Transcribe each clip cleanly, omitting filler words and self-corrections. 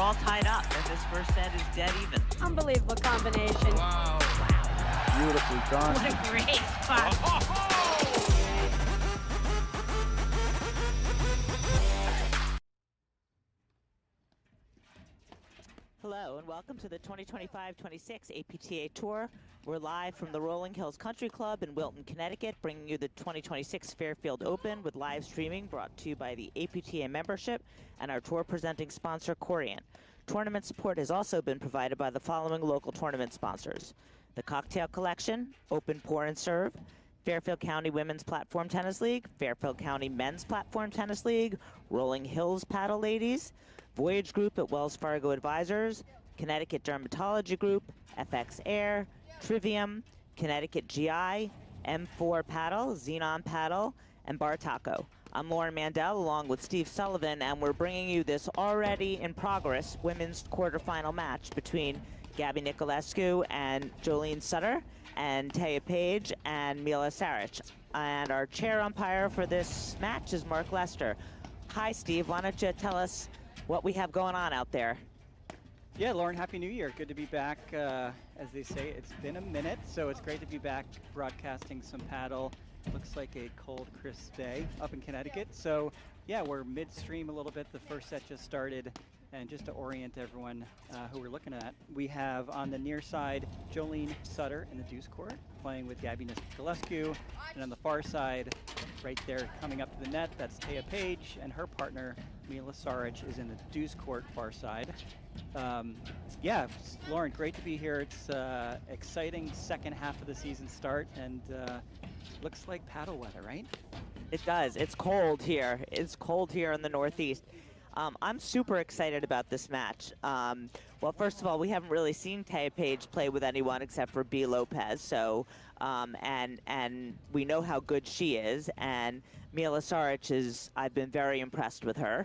all tied up, and this first set is dead even. Unbelievable combination. Wow. Beautifully done. What a great spot. Hello and welcome to the 2025-26 APTA Tour. We're live from the Rolling Hills Country Club in Wilton, Connecticut, bringing you the 2026 Fairfield Open with live streaming brought to you by the APTA membership and our tour presenting sponsor, Corian. Tournament support has also been provided by the following local tournament sponsors: the Cocktail Collection, Open Pour and Serve, Fairfield County Women's Platform Tennis League, Fairfield County Men's Platform Tennis League, Rolling Hills Paddle Ladies, Voyage Group at Wells Fargo Advisors, Connecticut Dermatology Group, FX Air, Trivium, Connecticut GI, M4 Paddle, Xenon Paddle, and Bar Taco. I'm Lauren Mandel along with Steve Sullivan, and we're bringing you this already in progress women's quarterfinal match between Gabby Niculescu and Jolene Sutter, and Taya Page and Mila Saric. And our chair umpire for this match is Mark Lester. Hi, Steve. Why don't you tell us what we have going on out there? Yeah, Lauren, Happy New Year. Good to be back. As they say, it's been a minute, so it's great to be back broadcasting some paddle. Looks like a cold, crisp day up in Connecticut. So, yeah, we're midstream a little bit. The first set just started. And just to orient everyone who we're looking at, we have on the near side Jolene Sutter in the deuce court playing with Gabby Niculescu. And on the far side, right there coming up to the net, that's Taya Page, and her partner Mila Saric is in the deuce court far side. Yeah, Lauren, great to be here. It's exciting second half of the season start, and looks like paddle weather, right? It does. It's cold here. It's cold here in the Northeast. I'm super excited about this match. Well, first of all, we haven't really seen Taya Page play with anyone except for B. Lopez, so and we know how good she is. And Mila Saric I've been very impressed with her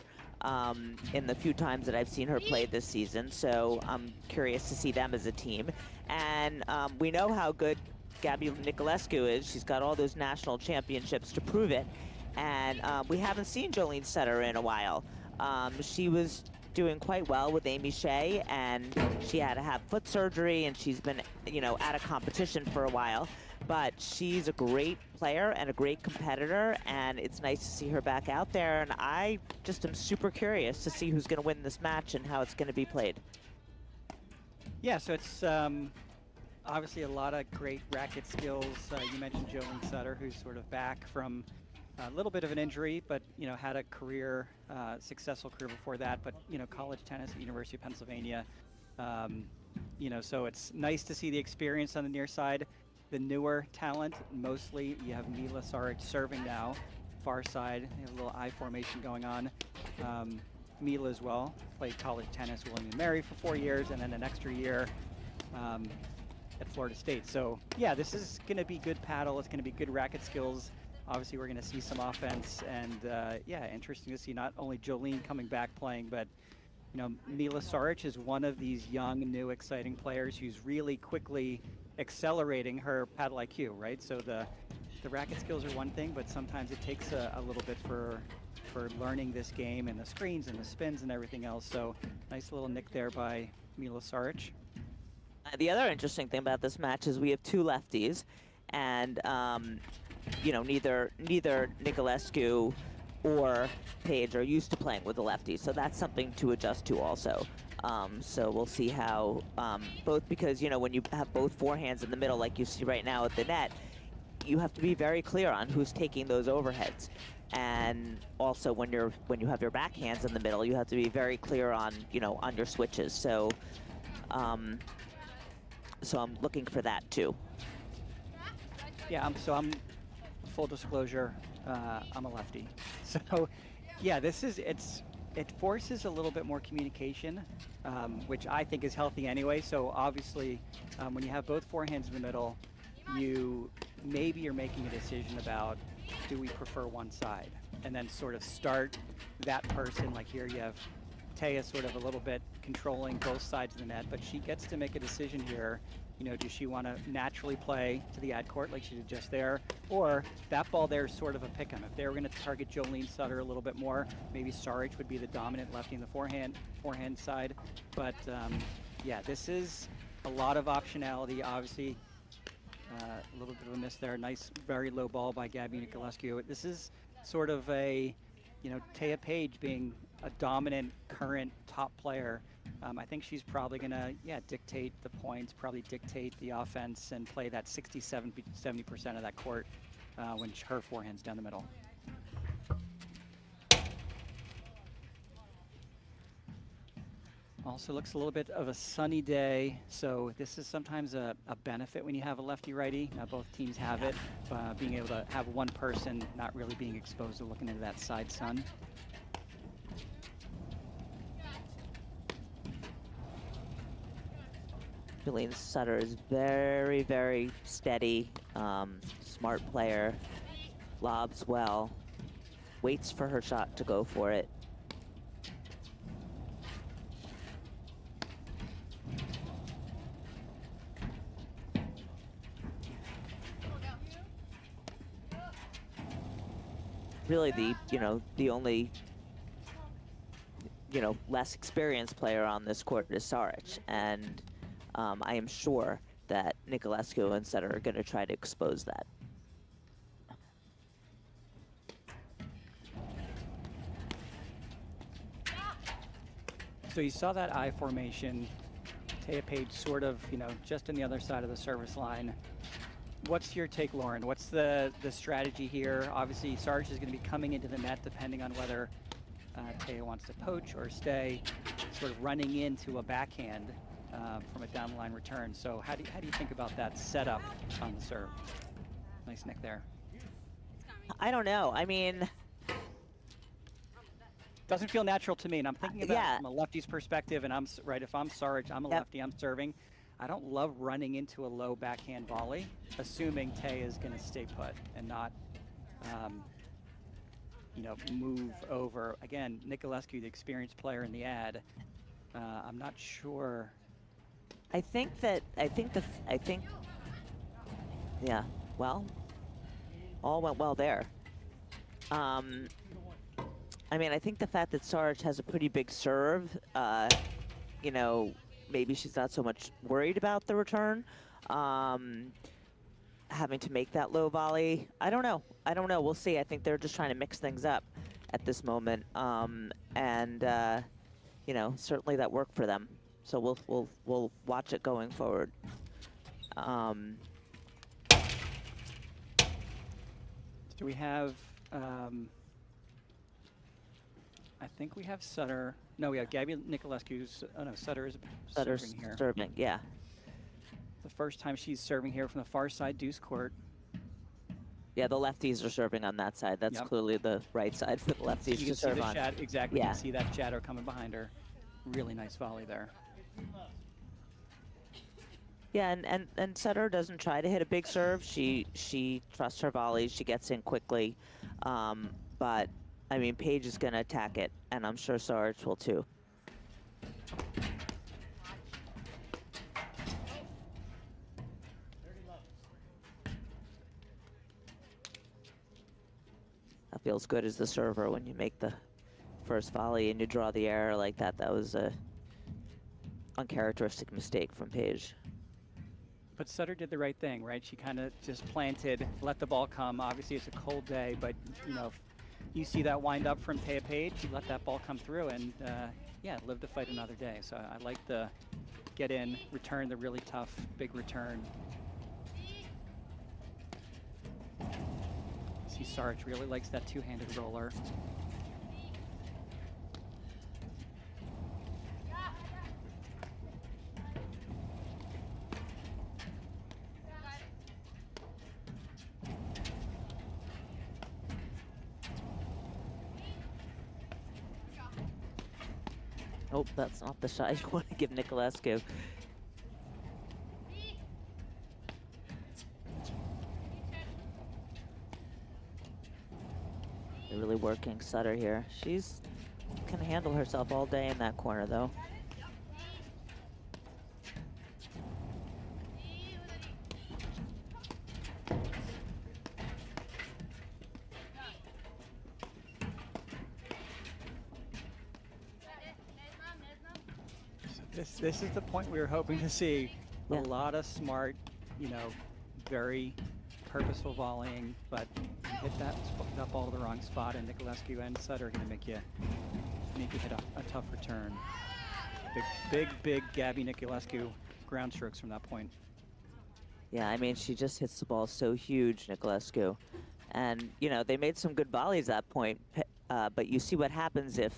in the few times that I've seen her play this season. So I'm curious to see them as a team. And we know how good Gabby Niculescu is. She's got all those national championships to prove it. And we haven't seen Jolene Sutter in a while. She was doing quite well with Amy Shea, and she had to have foot surgery, and she's been, out of competition for a while. But she's a great player and a great competitor, and it's nice to see her back out there. And I just am super curious to see who's going to win this match and how it's going to be played. Yeah, so it's obviously a lot of great racket skills. You mentioned Jolene Sutter, who's sort of back from a little bit of an injury, but had a career, successful career before that. But college tennis at University of Pennsylvania. So it's nice to see the experience on the near side. The newer talent, mostly you have Mila Saric serving now, far side. You have a little I formation going on. Mila as well played college tennis with William & Mary for 4 years, and then an extra year at Florida State. So yeah, this is going to be good paddle. It's going to be good racket skills. Obviously, we're going to see some offense, and yeah, interesting to see not only Jolene coming back playing, but Mila Saric is one of these young, new, exciting players who's really quickly accelerating her paddle IQ, right? So the racket skills are one thing, but sometimes it takes a little bit for learning this game and the screens and the spins and everything else. So nice little nick there by Mila Saric. The other interesting thing about this match is we have two lefties, and neither Niculescu or Page are used to playing with the lefties, so that's something to adjust to also. So we'll see how both, because when you have both forehands in the middle like you see right now at the net, you have to be very clear on who's taking those overheads. And also when you have your backhands in the middle, you have to be very clear on on your switches. So so I'm looking for that too. Yeah, I'm full disclosure, I'm a lefty. So yeah, it forces a little bit more communication, which I think is healthy anyway. So obviously, when you have both forehands in the middle, maybe you're making a decision about, do we prefer one side? And then sort of start that person, like here you have Taya sort of a little bit controlling both sides of the net, but she gets to make a decision here You know, does she want to naturally play to the ad court like she did just there? Or that ball there is sort of a pick 'em. If they were going to target Jolene Sutter a little bit more, maybe Saric would be the dominant lefty in the forehand side. But yeah, this is a lot of optionality. Obviously, a little bit of a miss there. Nice, very low ball by Gabby Niculescu. This is sort of a, you know, Taya Page being a dominant current top player. I think she's probably going to, dictate the points, probably dictate the offense and play that 70% of that court when her forehand's down the middle. Also looks a little bit of a sunny day, so this is sometimes a benefit when you have a lefty-righty. Now both teams have it, being able to have one person not really being exposed to looking into that side sun. Jolene Sutter is very, very steady, smart player, lobs well, waits for her shot to go for it. Really the only, less experienced player on this court is Saric, and I am sure that Niculescu and Sutter are going to try to expose that. So you saw that I formation, Taya Page sort of, just on the other side of the service line. What's your take, Lauren? What's the strategy here? Obviously, Saric is going to be coming into the net depending on whether Taya wants to poach or stay, sort of running into a backhand from a down the line return. So how do you think about that setup on the serve? Nice nick there. I don't know. I mean, doesn't feel natural to me, and I'm thinking about it from a lefty's perspective. And if I'm Saric, I'm a lefty, I'm serving. I don't love running into a low backhand volley, assuming Taya is going to stay put and not, move over. Again, Niculescu, the experienced player in the ad. I'm not sure. Yeah, well, all went well there. I mean, I think the fact that Saric has a pretty big serve, maybe she's not so much worried about the return, having to make that low volley. I don't know. We'll see. I think they're just trying to mix things up at this moment, certainly that worked for them. So we'll watch it going forward. Do we have? I think we have Sutter. No, we have Gabby Niculescu's. Oh no, Sutter is serving here. Serving, yeah. The first time she's serving here from the far side deuce court. Yeah, the lefties are serving on that side. That's clearly the right side for the lefties you to serve on. Exactly. Yeah. You can see that shadow coming behind her. Really nice volley there. Yeah, and Sutter doesn't try to hit a big serve. She trusts her volleys. She gets in quickly. But I mean, Page is going to attack it, and I'm sure Saric will too. That feels good as the server when you make the first volley and you draw the error like that. That was a uncharacteristic mistake from Page. But Sutter did the right thing, right? She kind of just planted, let the ball come. Obviously, it's a cold day, but if you see that wind up from Taya Page, you let that ball come through and, live to fight another day. So I like the get in, return the really tough, big return. See, Saric really likes that two-handed roller. Oh, that's not the shot you want to give Niculescu. They're really working Sutter here. She's can handle herself all day in that corner, though. This is the point we were hoping to see. Yeah. A lot of smart, very purposeful volleying, but you hit that ball to the wrong spot, and Niculescu and Sutter are going to make you hit a tough return. Big Gabby Niculescu ground strokes from that point. Yeah, I mean, she just hits the ball so huge, Niculescu. And, they made some good volleys at that point, but you see what happens if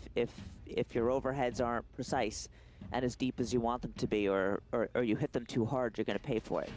your overheads aren't precise and as deep as you want them to be, or you hit them too hard, you're going to pay for it.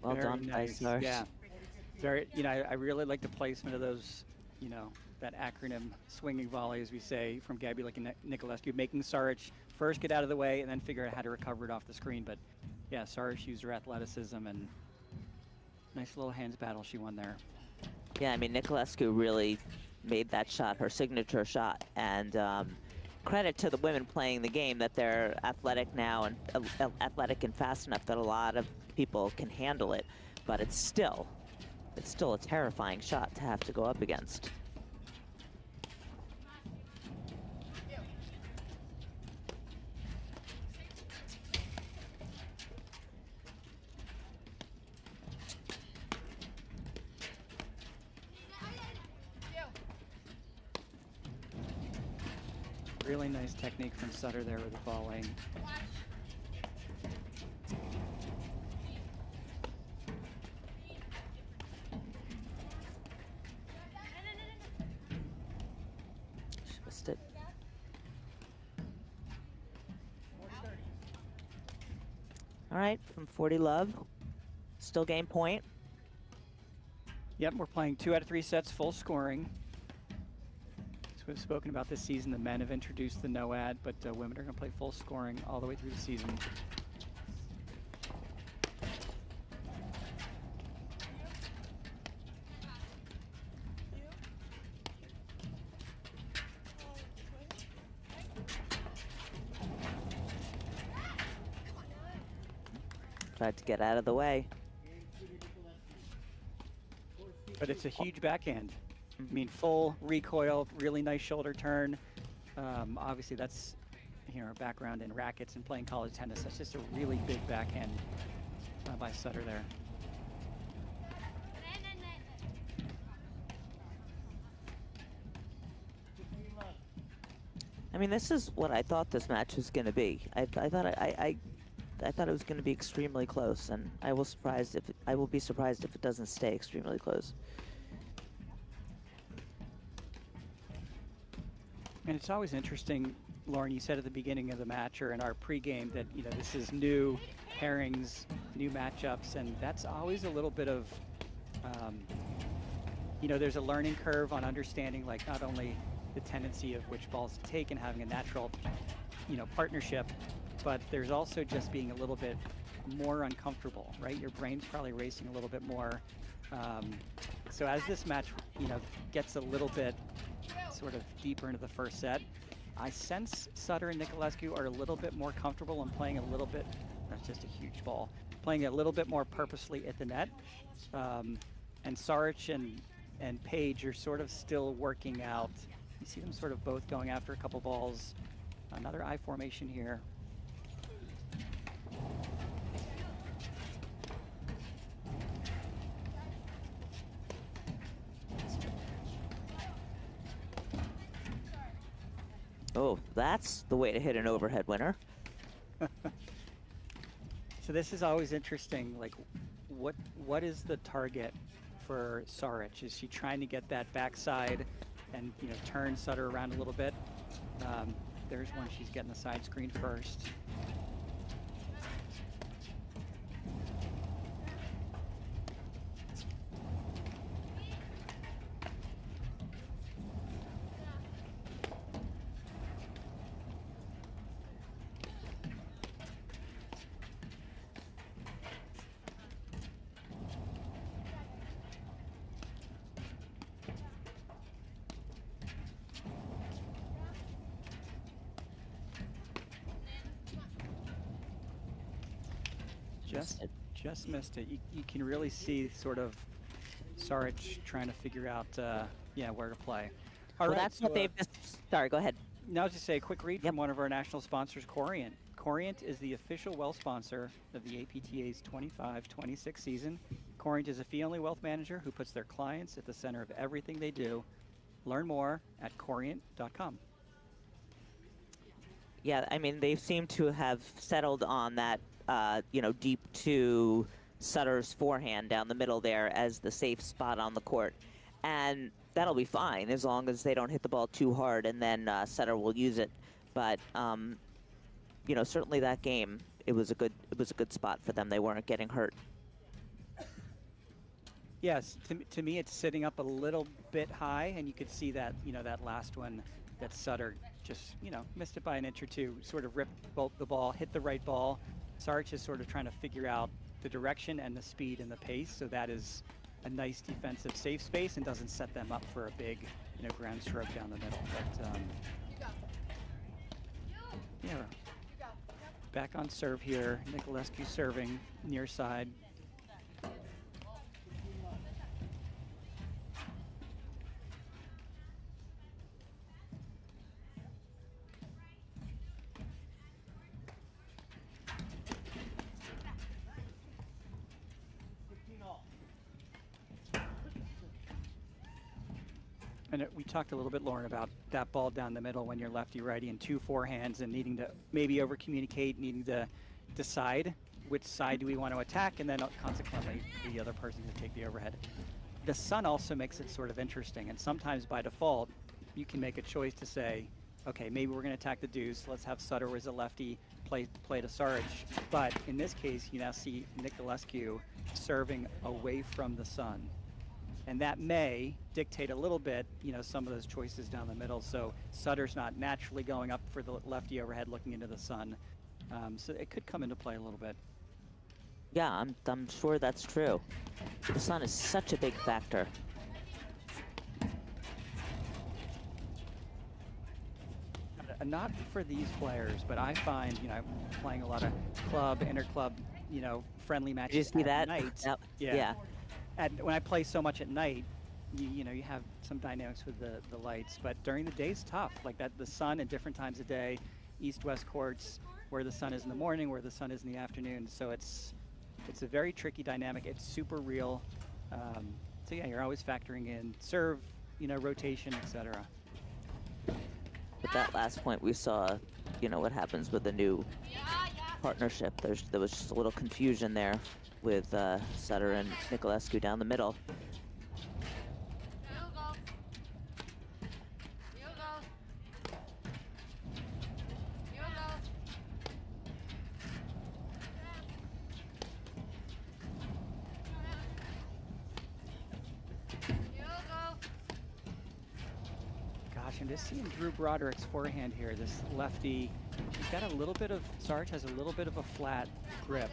Well Very done, nice. Saric. Yeah. Very, I really like the placement of those, that acronym swinging volley, as we say, from Gabby Niculescu, making Saric first get out of the way and then figure out how to recover it off the screen. But yeah, Saric used her athleticism, and nice little hands battle she won there. Yeah, I mean, Niculescu really made that shot her signature shot, and credit to the women playing the game that they're athletic now and athletic and fast enough that a lot of people can handle it, but it's still a terrifying shot to have to go up against. Really nice technique from Sutter there with the volleying. She missed it. All right, from 40 love, still game point. Yep, we're playing 2 out of 3 sets, full scoring. As we've spoken about this season, the men have introduced the no-ad, but women are going to play full scoring all the way through the season. Tried to get out of the way. But it's a huge backhand. I mean, full recoil, really nice shoulder turn. Obviously, that's a background in rackets and playing college tennis. That's just a really big backhand by Sutter there. I mean, this is what I thought this match was going to be. I thought it was going to be extremely close, and I will be surprised if it doesn't stay extremely close. And it's always interesting, Lauren, you said at the beginning of the match or in our pregame that, this is new pairings, new matchups, and that's always a little bit of, there's a learning curve on understanding, like, not only the tendency of which balls to take and having a natural, partnership, but there's also just being a little bit more uncomfortable, right? Your brain's probably racing a little bit more. So as this match, gets a little bit sort of deeper into the first set, I sense Sutter and Niculescu are a little bit more comfortable and playing a little bit, that's just a huge ball, playing a little bit more purposely at the net. And Saric and Page are sort of still working out. You see them sort of both going after a couple balls. Another I formation here. Oh, that's the way to hit an overhead winner. So this is always interesting. Like, what is the target for Saric? Is she trying to get that backside and turn Sutter around a little bit? There's one. She's getting the side screen first. Just missed it. You can really see sort of Saric trying to figure out, yeah, where to play. All right, that's so, what they've just. Sorry, go ahead. Now, just say a quick read from one of our national sponsors, Corient. Corient is the official wealth sponsor of the APTA's 25-26 season. Corient is a fee-only wealth manager who puts their clients at the center of everything they do. Learn more at corient.com. Yeah, I mean, they seem to have settled on that, deep to Sutter's forehand down the middle there as the safe spot on the court. And that'll be fine as long as they don't hit the ball too hard, and then Sutter will use it. But, certainly that game, it was a good spot for them. They weren't getting hurt. Yes, to me, it's sitting up a little bit high, and you could see that, that last one that Sutter just, missed it by an inch or two, sort of ripped the ball, hit the right ball. Saric is sort of trying to figure out the direction and the speed and the pace, so that is a nice defensive safe space and doesn't set them up for a big, ground stroke down the middle. But, yeah, back on serve here. Niculescu serving near side. And we talked a little bit, Lauren, about that ball down the middle when you're lefty-righty and two forehands and needing to maybe over-communicate, needing to decide which side do we want to attack, and then consequently the other person to take the overhead. The sun also makes it sort of interesting, and sometimes by default, you can make a choice to say, okay, maybe we're going to attack the deuce. Let's have Sutter as a lefty play to Saric. But in this case, you now see Niculescu serving away from the sun. And that may dictate a little bit, some of those choices down the middle. So Sutter's not naturally going up for the lefty overhead looking into the sun. So it could come into play a little bit. Yeah, I'm sure that's true. The sun is such a big factor. Not for these players, but I find, playing a lot of club, inter-club, friendly matches. Did you see that? Night. Yep. Yeah. And when I play so much at night, you have some dynamics with the lights, but during the day it's tough. Like that, the sun at different times of day, east-west courts, where the sun is in the morning, where the sun is in the afternoon. So it's a very tricky dynamic. It's super real. So yeah, you're always factoring in serve, rotation, etc. But that last point we saw, what happens with the new partnership. There was just a little confusion there with Sutter and Niculescu down the middle. Gosh, I'm just seeing Drew Broderick's forehand here. This lefty, he's got a little bit of, Saric has a little bit of a flat grip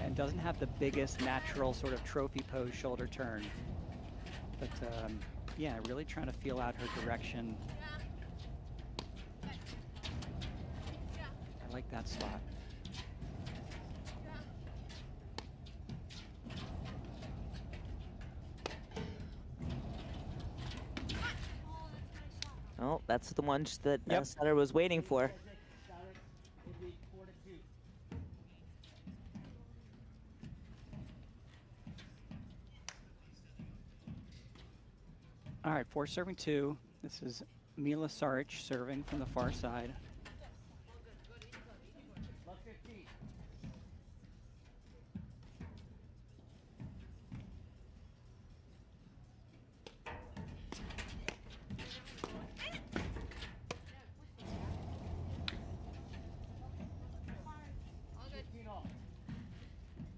and doesn't have the biggest natural sort of trophy pose shoulder turn. But yeah, really trying to feel out her direction. I like that spot. Oh, that's the one that Sutter was waiting for. All right, 4 serving 2. This is Mila Saric serving from the far side.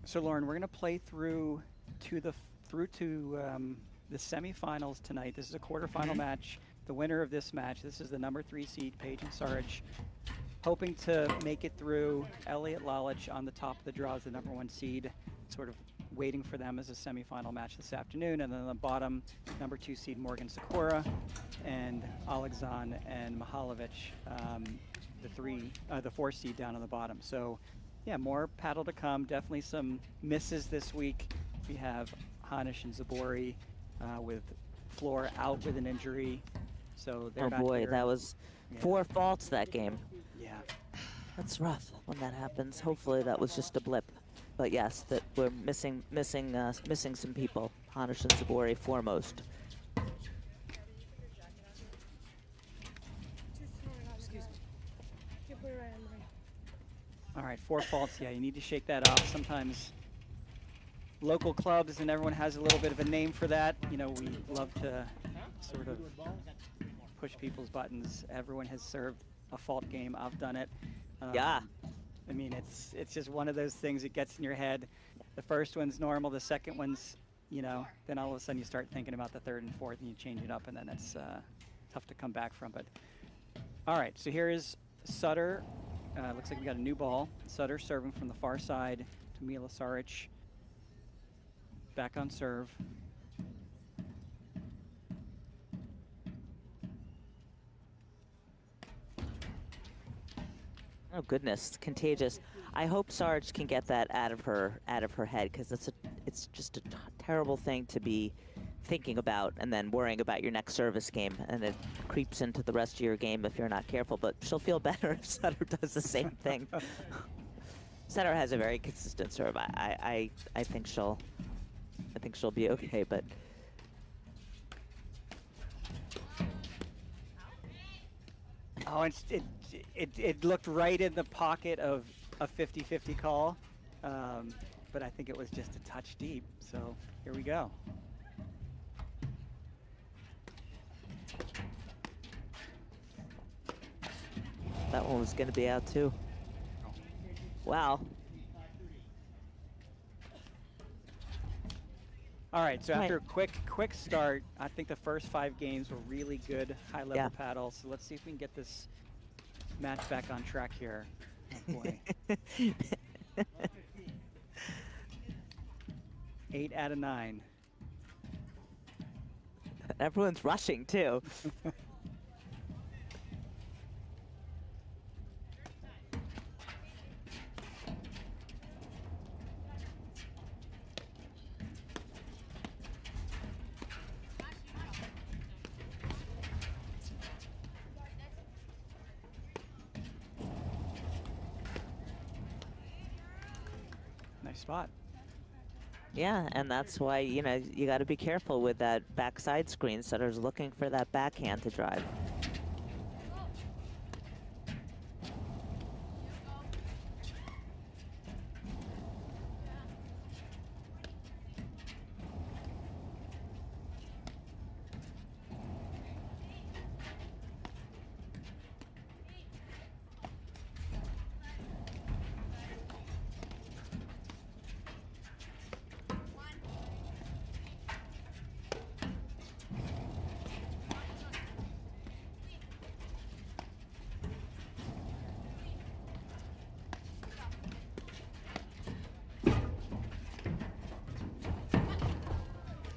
So Lauren, we're going to play through to the semifinals tonight. This is a quarterfinal match. The winner of this match, this is the number 3 seed, Pejic and Saric, hoping to make it through. Elliot Lalich on the top of the draw is the number 1 seed, sort of waiting for them as a semifinal match this afternoon. And then on the bottom, number 2 seed Morgan Sakura and Alexan and Mihalovic, the 4 seed down on the bottom. So Yeah, more paddle to come. Definitely some misses this week. We have Hanish and Zabori with Floor out with an injury. So they're Oh not boy, here. that was Yeah. 4 faults that game. Yeah. That's rough when that happens. Hopefully that was just a blip. But yes, that we're missing some people. Hanish and Zabori foremost. All right, 4 faults. Yeah, you need to shake that off. Sometimes local clubs and everyone has a little bit of a name for that. You know, we love to sort of push people's buttons. Everyone has served a fault game. I've done it. Yeah. I mean, it's just one of those things that gets in your head. The first one's normal. The second one's, you know, then all of a sudden you start thinking about the third and fourth and you change it up, and then it's tough to come back from. But all right, so here is Sutter. Looks like we got a new ball. Sutter serving from the far side to Saric. Back on serve. Oh goodness, contagious. I hope Sarge can get that out of her head, because it's just a terrible thing to be thinking about and then worrying about your next service game, and it creeps into the rest of your game if you're not careful. But she'll feel better if Sutter does the same thing. Sutter has a very consistent serve. I think she'll be okay, but oh, it looked right in the pocket of a 50-50 call, but I think it was just a touch deep. So here we go. that one was going to be out too. Wow. All right, so after a quick start, I think the first 5 games were really good high-level paddles. So let's see if we can get this match back on track here. Oh boy. 8 out of 9. Everyone's rushing too. Nice spot. Yeah, and that's why, you know, you got to be careful with that backside screen. Sutter's looking for that backhand to drive.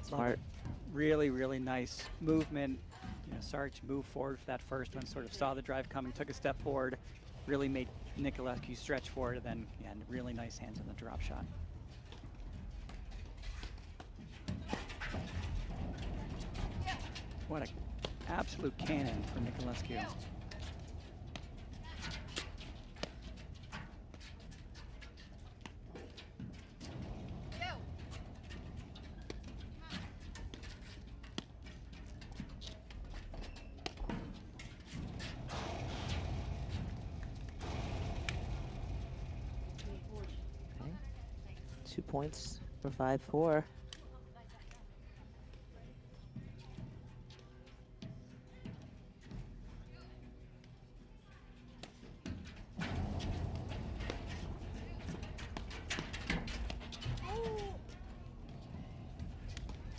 Smart. Really, really nice movement. You know, Saric moved forward for that first one, sort of saw the drive coming, took a step forward, really made Niculescu stretch forward, and then, yeah, really nice hands on the drop shot. What an absolute cannon for Niculescu. Okay. 2 points for 5-4.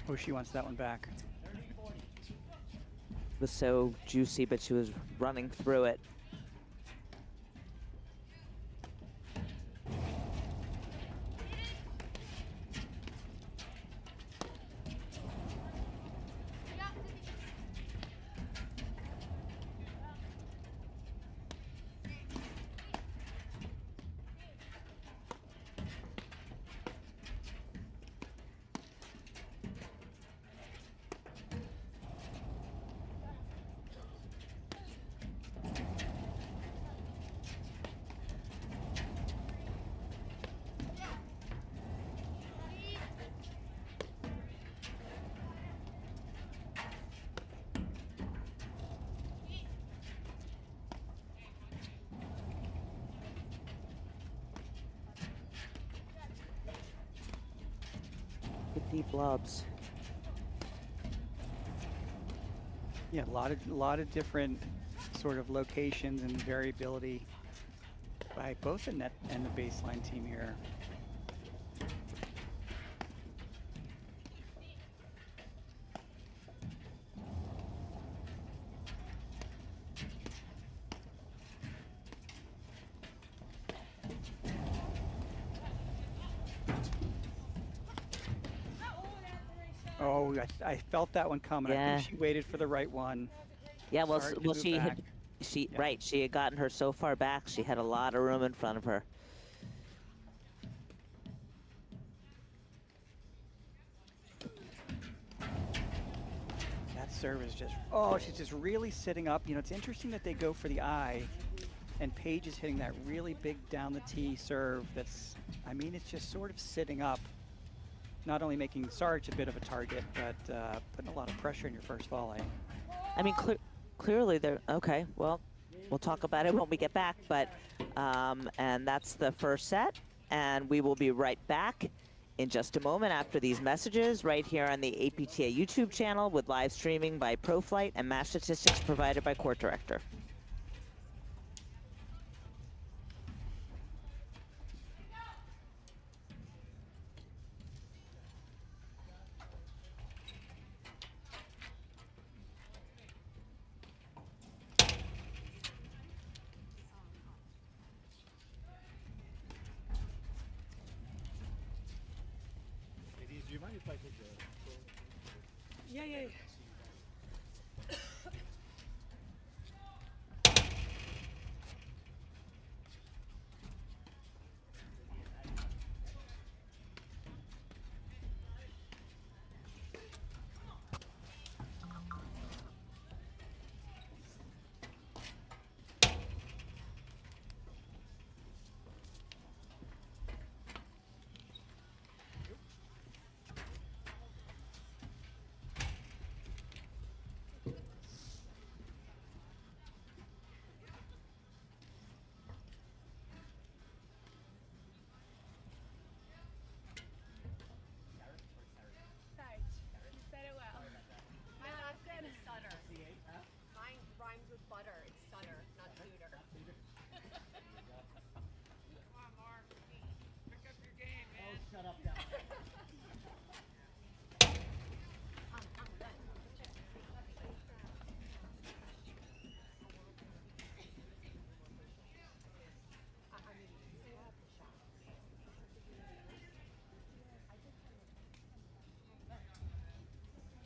Oh, she wants that one back. It was so juicy, but she was running through it. deep lobs. Yeah, a lot of different sort of locations and variability by both the net and the baseline team here. Oh, I felt that one coming. I Yeah. think she waited for the right one. Yeah, well, Saric to well, move she back. had, she Yeah. right, she had gotten her so far back. She had a lot of room in front of her. That serve is just, oh, she's just really sitting up. You know, it's interesting that they go for the eye, and Paige is hitting that really big down the tee serve that's, I mean, it's just sort of sitting up. Not only making Saric a bit of a target, but putting a lot of pressure in your first volley. I mean, clearly they're okay. Well, we'll talk about it when we get back. But and that's the first set, and we will be right back in just a moment after these messages right here on the APTA YouTube channel with live streaming by ProFlight and match statistics provided by Court Director. Do you mind if I take the... Yeah. Saric. You said it well. No, that's good. Sutter. Mine rhymes with butter. It's Sutter, not Suter. Come on, Mark. Pick up your game, man. Oh, shut up, down.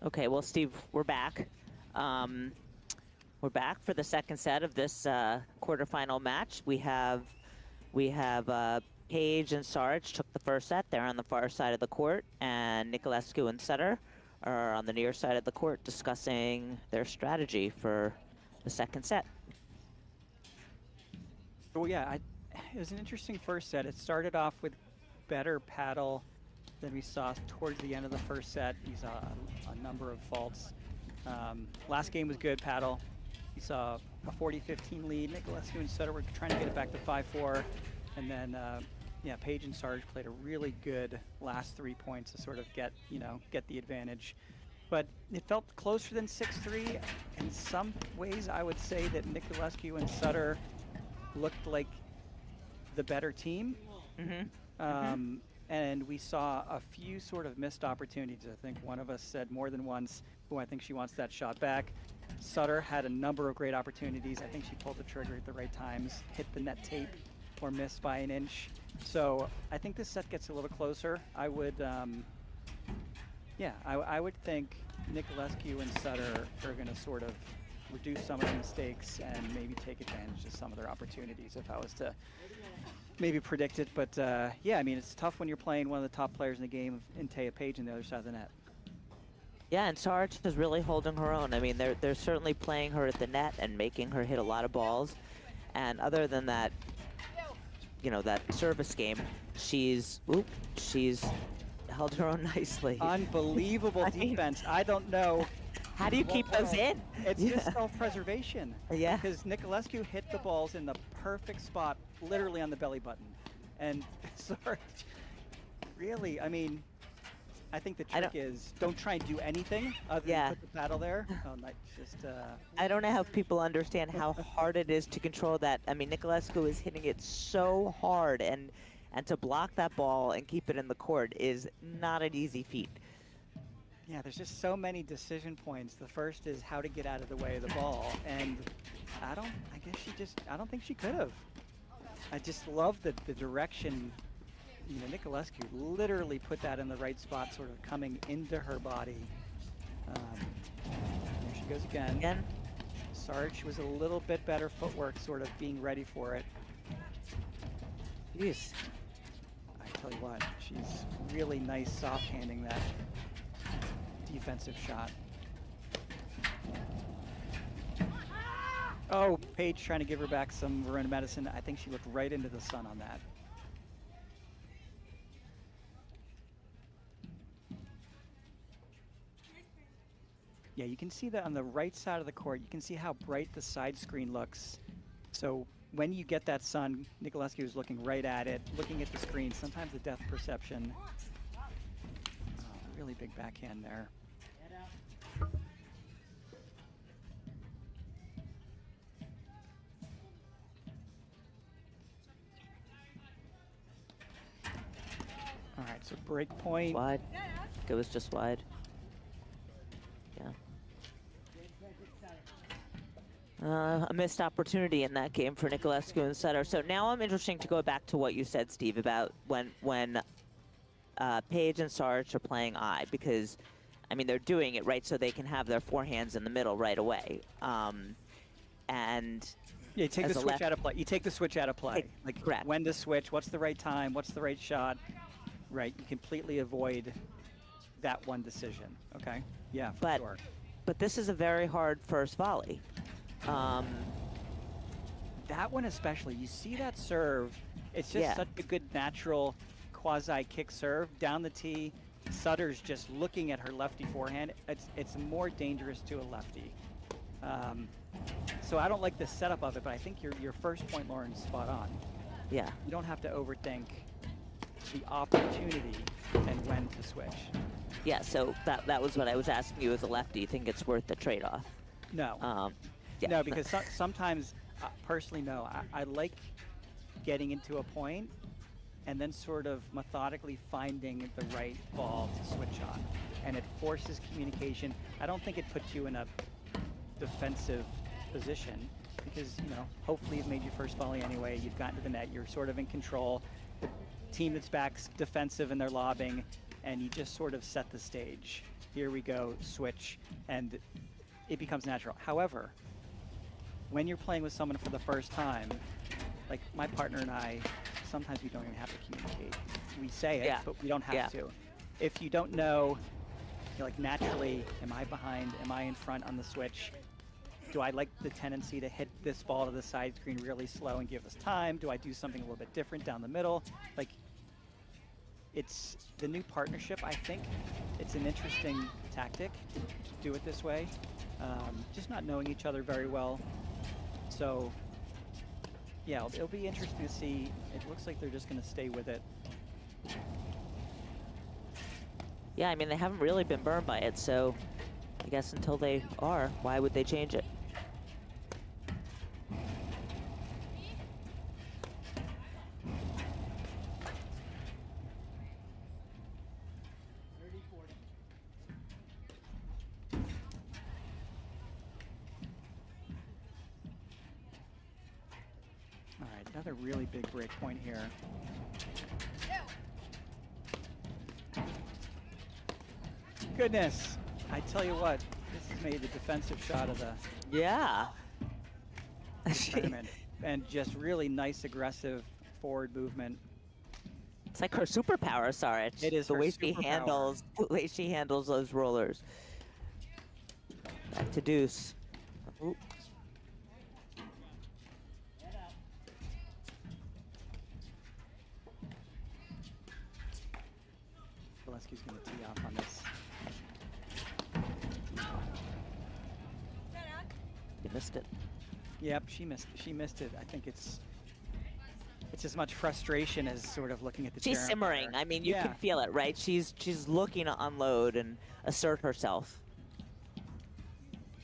Okay, well, Steve, we're back. We're back for the second set of this quarterfinal match. We have Paige and Saric took the first set. They're on the far side of the court, and Niculescu and Sutter are on the near side of the court discussing their strategy for the second set. Well, yeah, it was an interesting first set. It started off with better paddle than we saw towards the end of the first set. We saw a number of faults. Last game was good paddle. We saw a 40-15 lead. Niculescu and Sutter were trying to get it back to 5-4. And then, yeah, Paige and Saric played a really good last 3 points to sort of get the advantage. But it felt closer than 6-3. In some ways, I would say that Niculescu and Sutter looked like the better team. And we saw a few sort of missed opportunities. I think one of us said more than once, oh, I think she wants that shot back. Sutter had a number of great opportunities. I think she pulled the trigger at the right times, hit the net tape, or missed by an inch. So I think this set gets a little closer. I would, yeah, I would think Niculescu and Sutter are going to sort of reduce some of the mistakes and maybe take advantage of some of their opportunities if I was to maybe predict it. But yeah, I mean, it's tough when you're playing one of the top players in the game in Taya Paige on the other side of the net. Yeah, and Saric is really holding her own. I mean, they're certainly playing her at the net and making her hit a lot of balls. And other than that, you know, that service game, she's held her own nicely. Unbelievable defense. I don't know. How do you keep those in? It's just self-preservation. Yeah. Because Niculescu hit the balls in the perfect spot, literally on the belly button. And Saric, really, I mean, I think the trick is don't try and do anything other Yeah. than put the paddle there. Oh, like just. I don't know how people understand how hard it is to control that. I mean, Niculescu is hitting it so hard, and to block that ball and keep it in the court is not an easy feat. Yeah, there's just so many decision points. The first is how to get out of the way of the ball, and I don't think she could have. I just love the direction. You know, Niculescu literally put that in the right spot, sort of coming into her body. There she goes again. Saric was a little bit better footwork, sort of being ready for it. Jeez. I tell you what, she's really nice soft-handing that defensive shot. Oh, Paige trying to give her back some Verona medicine. I think she looked right into the sun on that. Yeah, you can see that on the right side of the court. You can see how bright the side screen looks. So when you get that sun, Niculescu is looking right at it, looking at the screen, sometimes the depth perception. Oh, really big backhand there. All right, so break point. Wide. It was just wide. Yeah. A missed opportunity in that game for Niculescu and Sutter. So now I'm interested to go back to what you said, Steve, about when Paige and Saric are playing I, because, I mean, they're doing it right so they can have their forehands in the middle right away. And yeah, you take the switch out of play. You take the switch out of play. Like correct. When to switch, what's the right time, what's the right shot. Right, you completely avoid that one decision. Okay, yeah, for sure. But this is a very hard first volley. That one especially, you see that serve, it's just such a good natural quasi-kick serve. Down the tee, Sutter's just looking at her lefty forehand. It's more dangerous to a lefty. So I don't like the setup of it, but I think your first point, Lauren, is spot on. Yeah. You don't have to overthink the opportunity and when to switch. Yeah, so that was what I was asking you as a lefty. You think it's worth the trade-off? No. Yeah. No, because sometimes, personally, no. I like getting into a point and then sort of methodically finding the right ball to switch on. And it forces communication. I don't think it puts you in a defensive position because, you know, hopefully you've made your first volley anyway. You've gotten to the net. You're sort of in control. The team that's back's defensive and they're lobbing, and you just sort of set the stage. Here we go, switch, and it becomes natural. However, when you're playing with someone for the first time, like my partner and I, sometimes we don't even have to communicate. We say it, but we don't have to. If you don't know, you're like naturally, am I behind, am I in front on the switch? Do I like the tendency to hit this ball to the side screen really slow and give us time? Do I do something a little bit different down the middle? Like, it's the new partnership, I think. It's an interesting tactic to do it this way. Just not knowing each other very well. So, yeah, it'll be interesting to see. It looks like they're just going to stay with it. Yeah, I mean, they haven't really been burned by it, so I guess until they are, why would they change it? All right, another really big break point here. Goodness, I tell you what, this has made the defensive shot of the tournament, and just really nice aggressive forward movement. It's like her superpower, Saric. It is the her way superpower. the way she handles those rollers. Back to deuce. Ooh. Niculescu's going to tee off on this. You missed it. Yep, she missed it. I think it's it's as much frustration as sort of looking at the She's chair simmering. umpire. I mean, you can feel it, right? She's looking to unload and assert herself.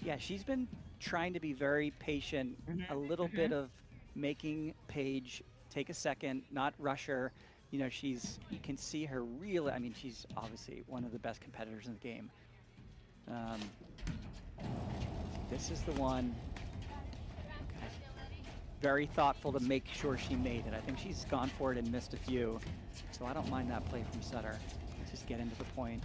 Yeah, she's been trying to be very patient, a little bit of making Paige take a second, not rush her. You know, you can see her really, I mean, she's obviously one of the best competitors in the game. This is the one. Okay. Very thoughtful to make sure she made it. I think she's gone for it and missed a few. So I don't mind that play from Sutter. Let's just get into the point.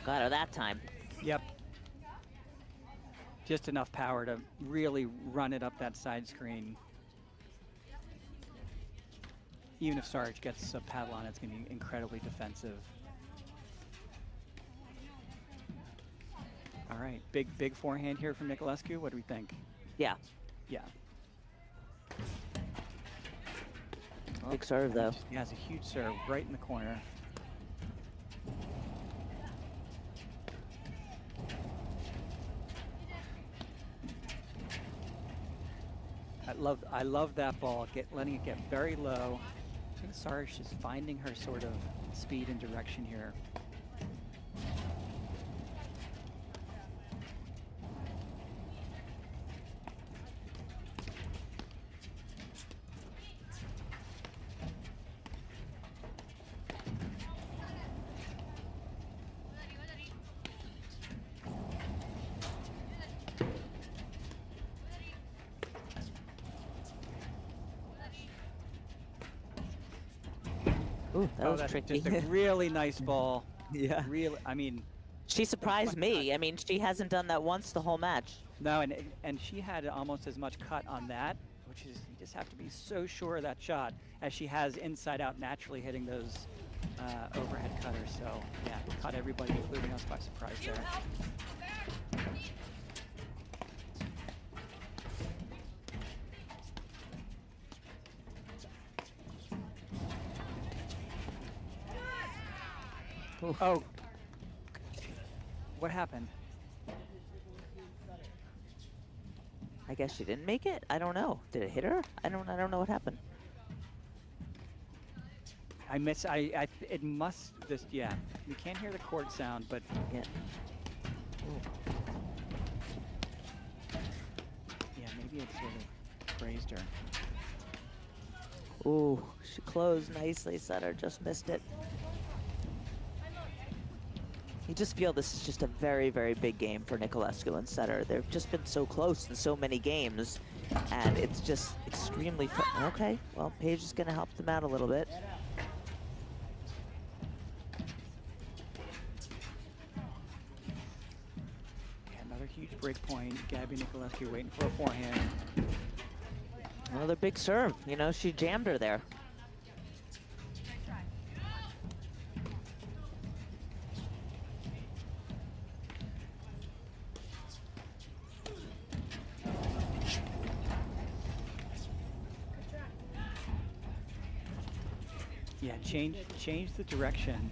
Got her that time. Yep. Just enough power to really run it up that side screen. Even if Saric gets a paddle on, it's going to be incredibly defensive. All right, big forehand here from Niculescu. What do we think? Yeah. Yeah. Big serve, though. He has a huge serve right in the corner. I love that ball, letting it get very low. I think Saric is finding her sort of speed and direction here. Ooh, that was that's tricky. just a really nice ball. Yeah. Really, I mean. She surprised me. I mean, she hasn't done that once the whole match. No, and she had almost as much cut on that, which is you just have to be so sure of that shot as she has inside out naturally hitting those overhead cutters. So yeah, caught everybody, including us, by surprise there. Oh, what happened? I guess she didn't make it. I don't know. Did it hit her? I don't know what happened. It must just, yeah. You can't hear the court sound, but Yeah. Ooh. Yeah, maybe it sort of grazed her. Ooh, she closed nicely. Sutter just missed it. You just feel this is just a very, very big game for Niculescu and Sutter. They've just been so close in so many games, and it's just extremely fun. Okay, well, Paige is going to help them out a little bit. Yeah, another huge break point. Gabby Niculescu waiting for a forehand. Another big serve. You know, she jammed her there. Yeah, change the direction.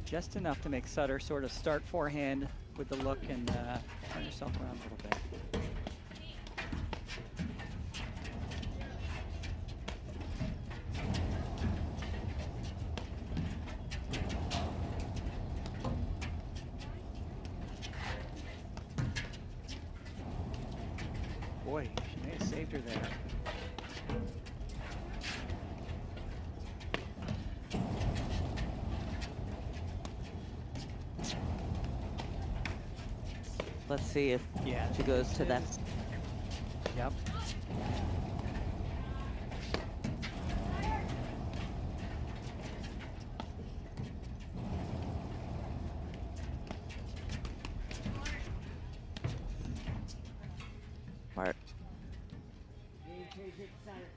Just enough to make Sutter sort of start forehand with the look and turn herself around a little bit. Boy, she may have saved her there. Let's see if she goes to that. Yep. Smart.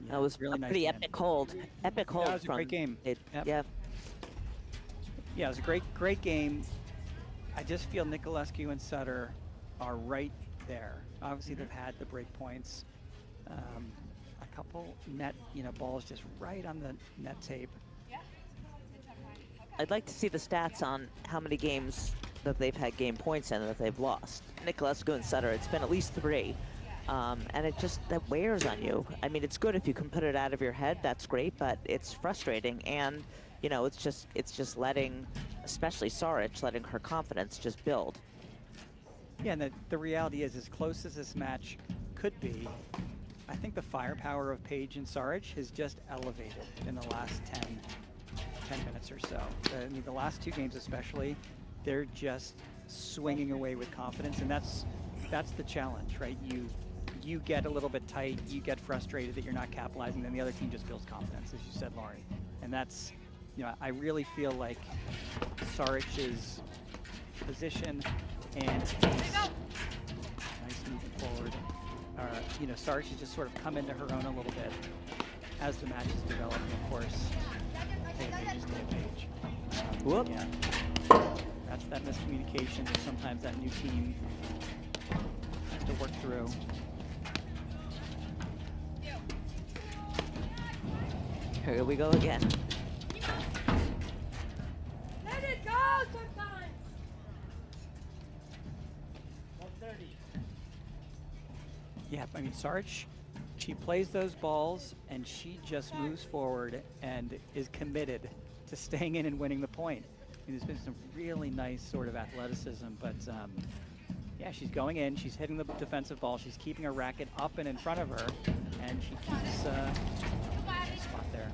Yeah, That was really a nice pretty game. epic hold. Epic hold That was a from great game. it. Yep. Yeah. Yeah, it was a great game. I just feel Niculescu and Sutter are right there. Obviously, they've had the break points. A couple net, balls just right on the net tape. I'd like to see the stats on how many games that they've had game points in that they've lost. Niculescu and Sutter, it's been at least 3. And that wears on you. I mean, it's good if you can put it out of your head, that's great, but it's frustrating. And, it's just letting, especially Saric, letting her confidence just build. Yeah, and the reality is, as close as this match could be, I think the firepower of Pejic and Saric has just elevated in the last 10 minutes or so. I mean, the last 2 games especially, they're just swinging away with confidence, and that's the challenge, right? You get a little bit tight, you get frustrated that you're not capitalizing, then the other team just builds confidence, as you said, Lauren. And that's, I really feel like Saric's position and nice moving forward. Saric has just sort of come into her own a little bit as the match is developing, of course. They just hit a page. Whoop. Yeah. That's that miscommunication that sometimes that new team has to work through. Here we go again. Let it go sometimes. 130. Yeah, I mean, Saric, she plays those balls and she just moves forward and is committed to staying in and winning the point. I mean, there's been some really nice sort of athleticism, but yeah, she's going in, she's hitting the defensive ball, she's keeping her racket up and in front of her, and she keeps a spot there.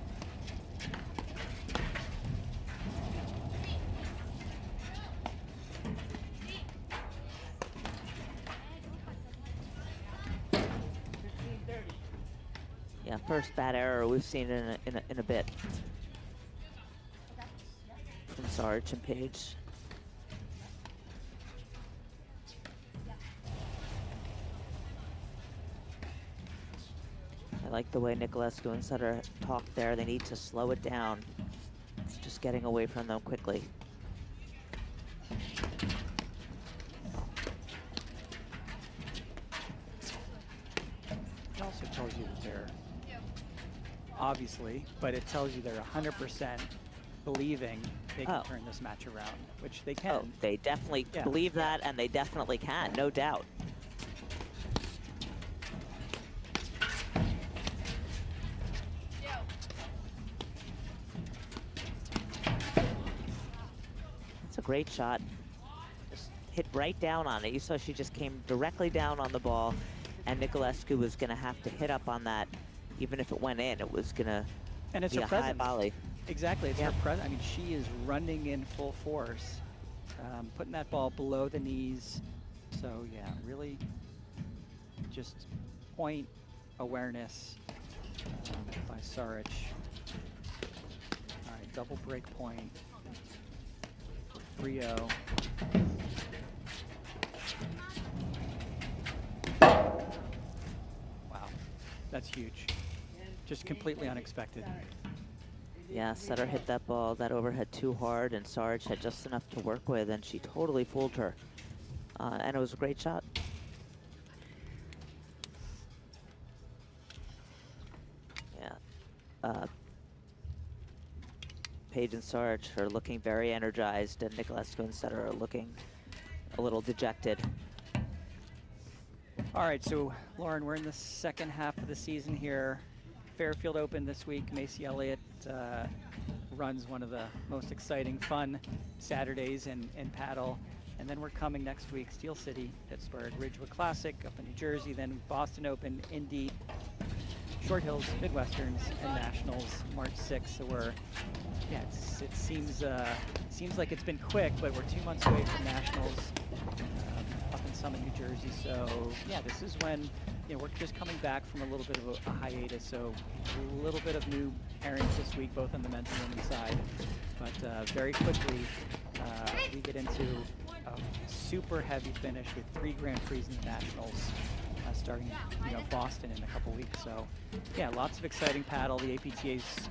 Yeah, first bad error we've seen in a bit from Saric and Pejic. I like the way Niculescu and Sutter talked there. They need to slow it down. It's just getting away from them quickly. It also tells you that they're, obviously, but it tells you they're 100% believing they can turn this match around, which they can. Oh, they definitely believe that, and they definitely can, no doubt. That's a great shot. Just hit right down on it. You saw she just came directly down on the ball, and Niculescu was going to have to hit up on that. Even if it went in, it was going to be a high volley. Exactly, it's her presence. I mean, she is running in full force, putting that ball below the knees. So yeah, really just point awareness by Saric. All right, double break point for 3-0. Wow, that's huge. Just completely unexpected. Yeah, Sutter hit that ball, that overhead too hard, and Saric had just enough to work with, and she totally fooled her. And it was a great shot. Yeah. Pejic and Saric are looking very energized, and Niculescu and Sutter are looking a little dejected. All right, so Lauren, we're in the second half of the season here. Fairfield Open this week. Macy Elliott runs one of the most exciting, fun Saturdays in paddle. And then we're coming next week, Steel City, Pittsburgh, Ridgewood Classic up in New Jersey, then Boston Open, Indy, Short Hills, Midwesterns, and Nationals, March 6th. So we're, yeah, it seems like it's been quick, but we're 2 months away from Nationals up in Summit, New Jersey. So yeah, this is when, we're just coming back from a little bit of a hiatus, so a little bit of new pairings this week, both on the men's and women's side. But very quickly, we get into a super heavy finish with 3 Grand Prix in the Nationals. starting, Boston in a couple weeks. So, yeah, lots of exciting paddle the APTA's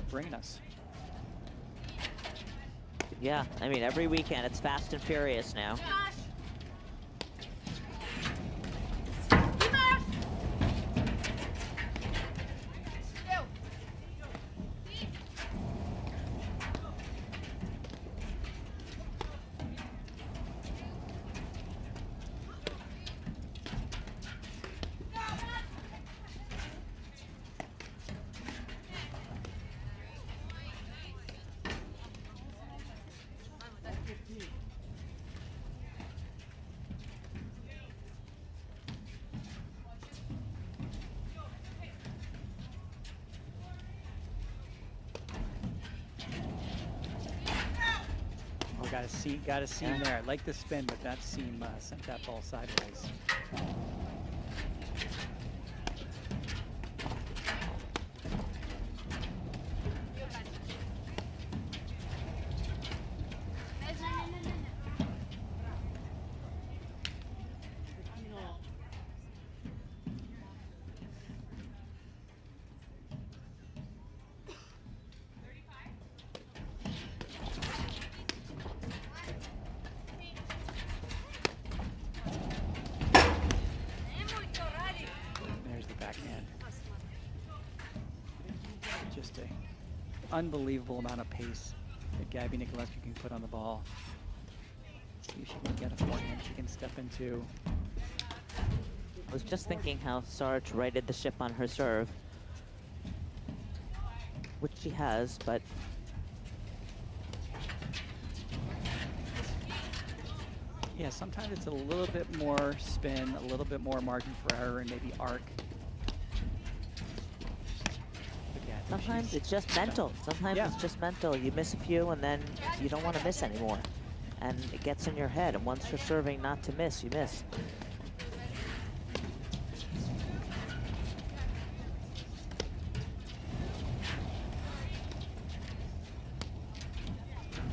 bringing us. Yeah, I mean, every weekend it's fast and furious now. Got a seam there. I like the spin, but that seam sent that ball sideways. Unbelievable amount of pace that Gabby Niculescu can put on the ball. See if she can get a forehand she can step into. I was just thinking how Saric righted the ship on her serve, which she has, but yeah, sometimes it's a little bit more spin, a little bit more margin for error, and maybe arc. sometimes it's just mental. Sometimes it's just mental. You miss a few and then you don't want to miss anymore. And it gets in your head. And once you're serving not to miss, you miss.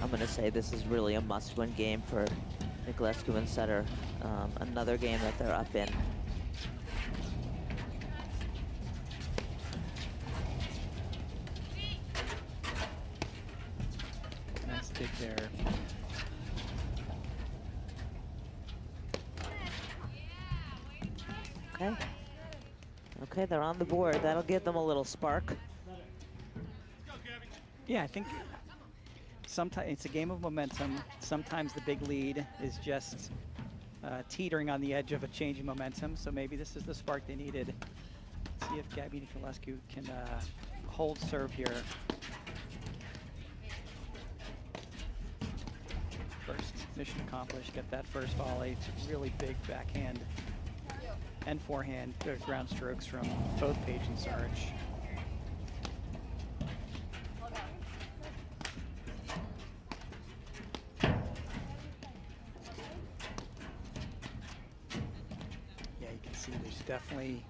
I'm going to say this is really a must-win game for Niculescu and Sutter. Another game that they're up in. Nice dig there. Okay. Okay, they're on the board. That'll give them a little spark. Yeah, I think sometimes it's a game of momentum. Sometimes the big lead is just teetering on the edge of a change in momentum. So maybe this is the spark they needed. See if Gabby Niculescu can hold serve here. First mission accomplished. Get that first volley. It's a really big backhand and forehand ground strokes from both Pejic and Saric. Definitely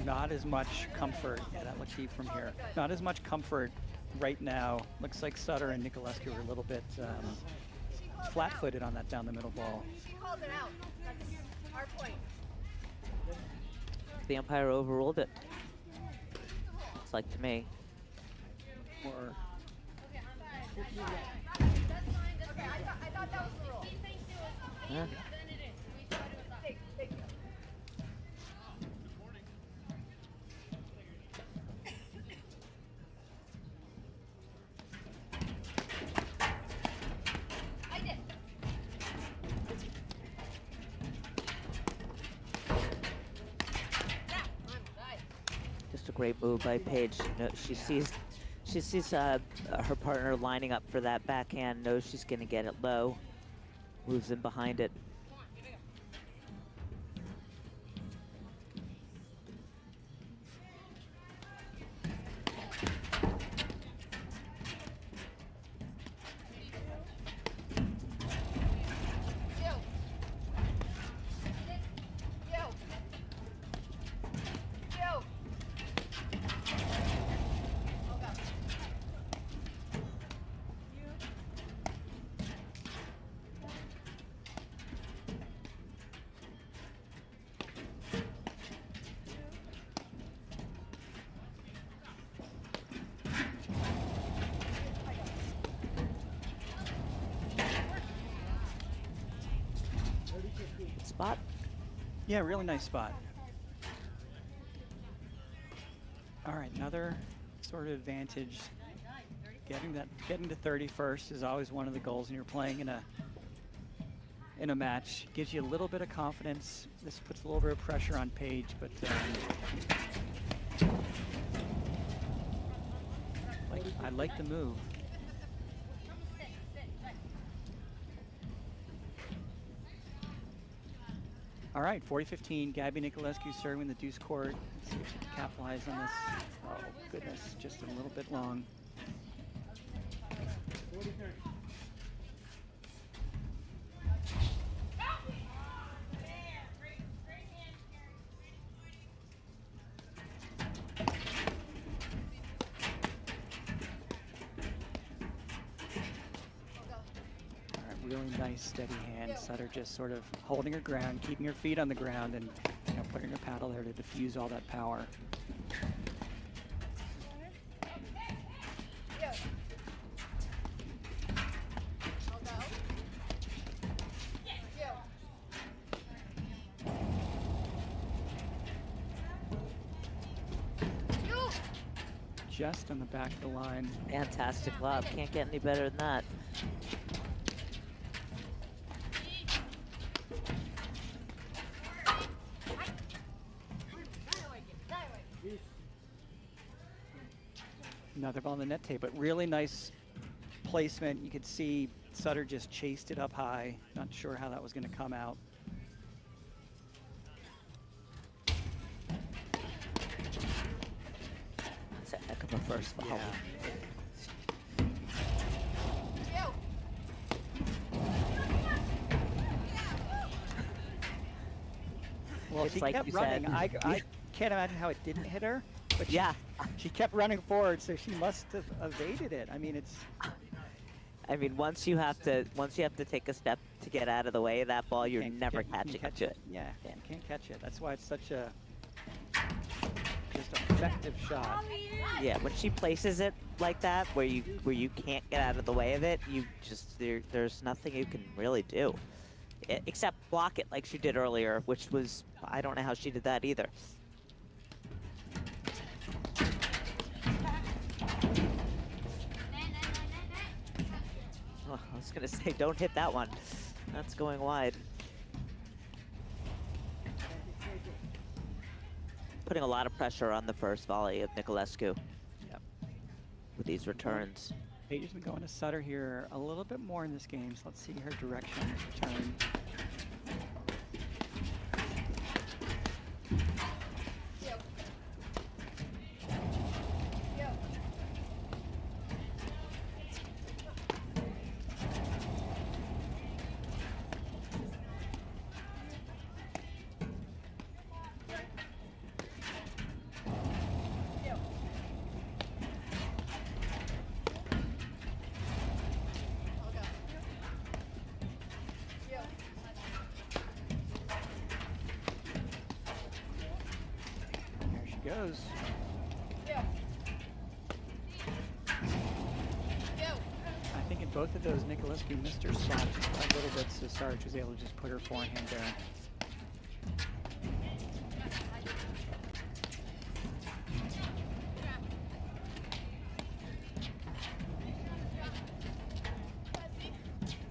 not as much comfort. Yeah, that looks deep from here. Not as much comfort right now. Looks like Sutter and Niculescu are a little bit flat-footed on that down the middle ball. She called it out. That's our point. The umpire overruled it. Looks like to me. Or That's fine. Okay, I thought that was the rule. Yeah. Just a great move by Pejic. You know, she sees her partner lining up for that backhand, knows she's going to get it low, moves in behind it. spot. Yeah, really nice spot. All right, another sort of advantage. Getting to 30 first is always one of the goals when you're playing in a match. Gives you a little bit of confidence. This puts a little bit of pressure on Paige, but I like the move. All right, 40-15, Gabby Niculescu serving the deuce court. Let's see if she can capitalize on this. Oh, goodness, just a little bit long. Really nice steady hand. Sutter just sort of holding her ground, keeping her feet on the ground, and putting her paddle there to diffuse all that power. Just on the back of the line. Fantastic lob. Can't get any better than that. Another ball on the net tape, but really nice placement. You could see Sutter just chased it up high. Not sure how that was going to come out. That's a heck of a first volley. Well, It's she like kept you running. said. I can't imagine how it didn't hit her. But she kept running forward, so she must have evaded it. I mean, it's. I mean, once you have to take a step to get out of the way of that ball, you're never catching up to it. Yeah, you can't catch it. That's why it's such a just effective shot. Yeah, when she places it like that, where you can't get out of the way of it, you just there's nothing you can really do, except block it like she did earlier, which was, I don't know how she did that either. Oh, I was gonna say, don't hit that one. That's going wide. Putting a lot of pressure on the first volley of Niculescu. Yep. With these returns. Paige has been going to Sutter here a little bit more in this game, so let's see her direction on this return. Goes. I think in both of those, Niculescu missed her spot just a little bit, so Saric was able to just put her forehand there.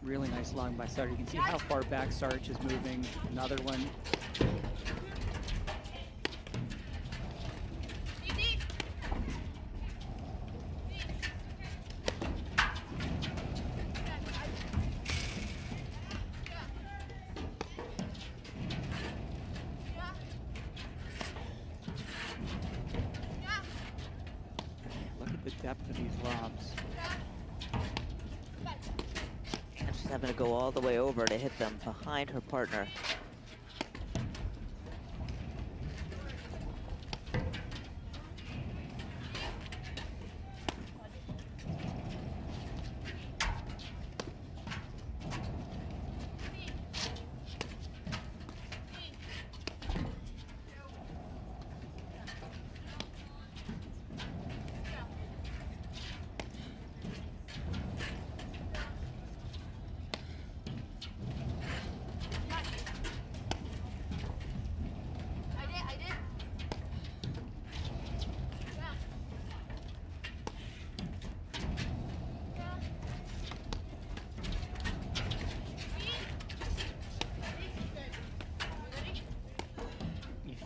Really nice long by Sutter. You can see how far back Saric is moving. Another one. Depth of these lobs. And she's having to go all the way over to hit them behind her partner.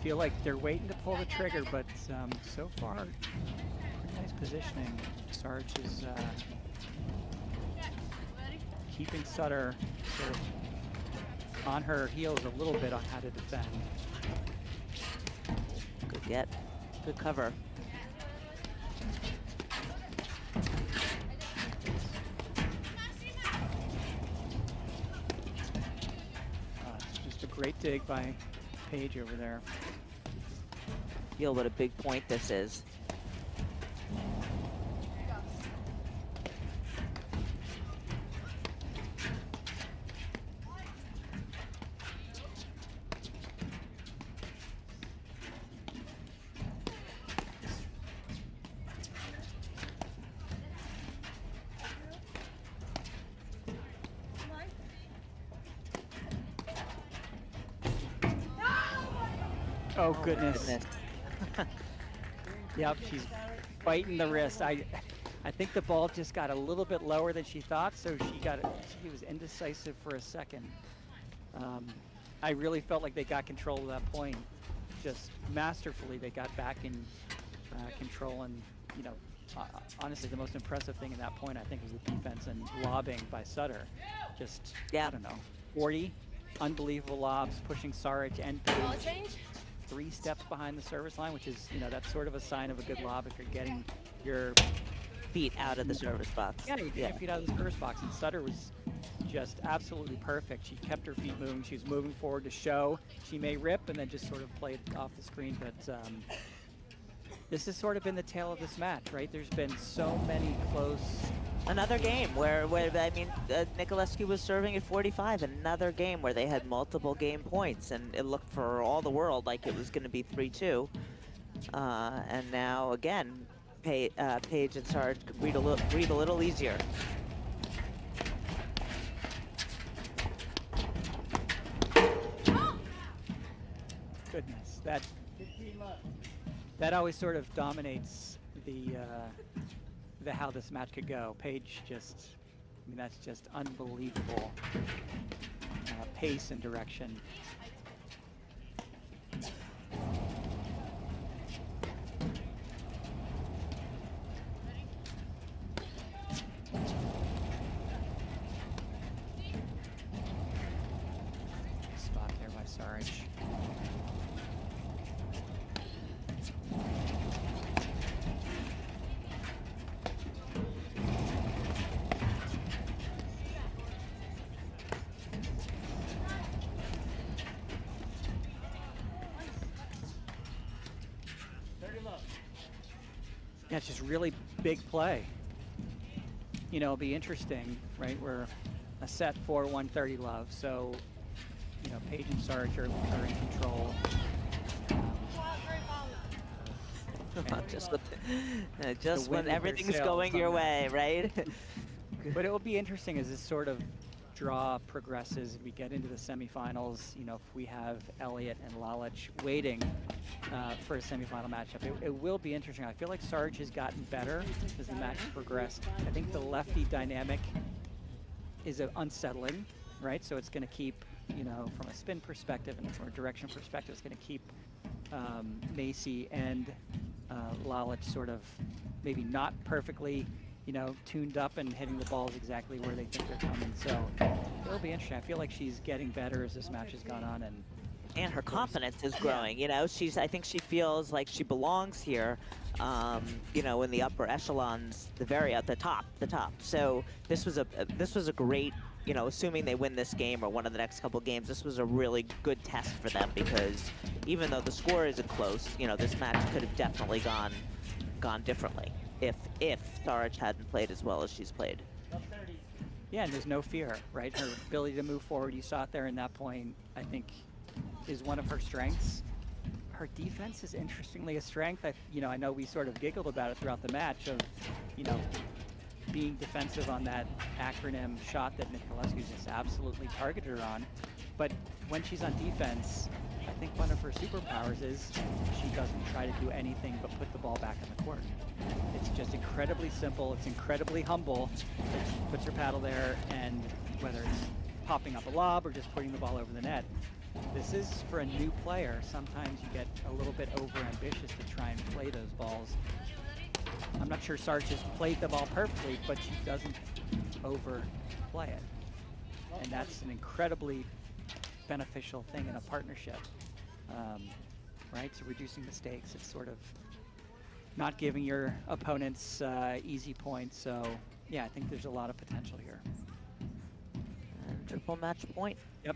feel like they're waiting to pull the trigger, but so far, pretty nice positioning. Saric is keeping Sutter sort of on her heels a little bit on how to defend. Good get. Good cover. It's just a great dig by Pejic over there. Feel what a big point this is. Oh, goodness. Yep, she's biting the wrist. I think the ball just got a little bit lower than she thought, so she was indecisive for a second. I really felt like they got control of that point. Just masterfully, they got back in control, and honestly, the most impressive thing in that point, I think, was the defense and lobbing by Sutter. Just, I don't know, 40 unbelievable lobs, pushing Saric and Pejic 3 steps behind the service line, which is, that's sort of a sign of a good lob if you're getting your feet out of the service box. Yeah, you get your feet out of the service box, and Sutter was just absolutely perfect. She kept her feet moving. She was moving forward to show she may rip and then just sort of played off the screen, but this has sort of been the tale of this match, right? There's been so many close... Another game where I mean, Niculescu was serving at 45. Another game where they had multiple game points, and it looked for all the world like it was going to be 3-2. And now, again, Pejic and Saric breathe a little easier. Goodness, that always sort of dominates the how this match could go. Pejic just, that's just unbelievable pace and direction. Spot there by Saric. Yeah, it's just really big play. It'll be interesting, right? We're a set 4-130 love, so, Pejic and Saric are in control. Just when everything's going your way, right? But it will be interesting as this sort of draw progresses. We get into the semifinals. If we have Elliott and Lalich waiting for a semifinal matchup, it will be interesting. I feel like Saric has gotten better as the match progressed. I think the lefty dynamic is unsettling, right? So it's going to keep, from a spin perspective and from a direction perspective, it's going to keep Macy and Lalich sort of maybe not perfectly tuned up and hitting the balls exactly where they think they're coming. So it'll be interesting. I feel like she's getting better as this match has gone on, and her confidence is growing. I think she feels like she belongs here, in the upper echelons, at the top. So this was a great, assuming they win this game or one of the next couple games, this was a really good test for them, because even though the score isn't close, this match could have definitely gone differently if Saric hadn't played as well as she's played. Yeah, and there's no fear, right? Her ability to move forward, you saw it there in that point, I think, is one of her strengths. Her defense is interestingly a strength. I know we sort of giggled about it throughout the match of, being defensive on that acronym shot that Niculescu just absolutely targeted her on. But when she's on defense, I think one of her superpowers is she doesn't try to do anything but put the ball back in the court. It's just incredibly simple. It's incredibly humble. But she puts her paddle there, and whether it's popping up a lob or just putting the ball over the net, this is for a new player. Sometimes you get a little bit over-ambitious to try and play those balls. I'm not sure Saric has played the ball perfectly, but she doesn't overplay it. And that's an incredibly beneficial thing in a partnership, right? So reducing mistakes, it's sort of not giving your opponents easy points. So yeah, I think there's a lot of potential here. And triple match point. Yep.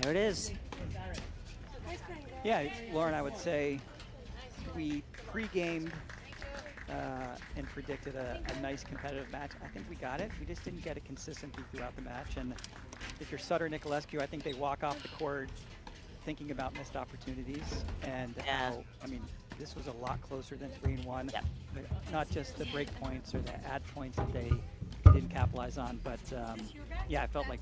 There it is. Yeah, Lauren, I would say we pre-gamed and predicted a nice competitive match. I think we got it. We just didn't get it consistently throughout the match. And if you're Sutter, Niculescu, I think they walk off the court thinking about missed opportunities. And how, I mean, this was a lot closer than 3-1. Yep. But not just the break points or the add points that they didn't capitalize on, but yeah, I felt like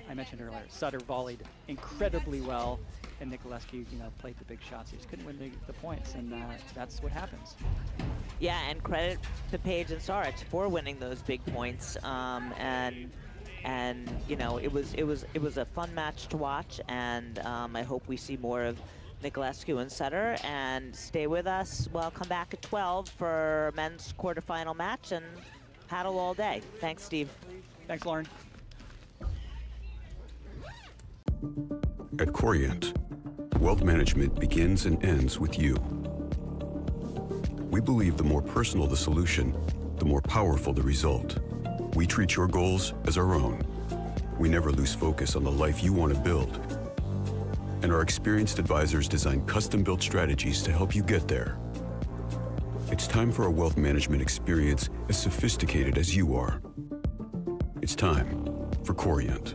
I mentioned earlier, Sutter volleyed incredibly well, and Niculescu, you know, played the big shots. He just couldn't win the points, and that's what happens. Yeah, and credit to Pejic and Saric for winning those big points. And you know, it was a fun match to watch, and I hope we see more of Niculescu and Sutter. And stay with us. Well, come back at 12 for men's quarterfinal match and paddle all day. Thanks, Steve. Thanks, Lauren. At Corient, wealth management begins and ends with you. We believe the more personal the solution, the more powerful the result. We treat your goals as our own. We never lose focus on the life you want to build. And our experienced advisors design custom-built strategies to help you get there. It's time for a wealth management experience as sophisticated as you are. It's time for Corient.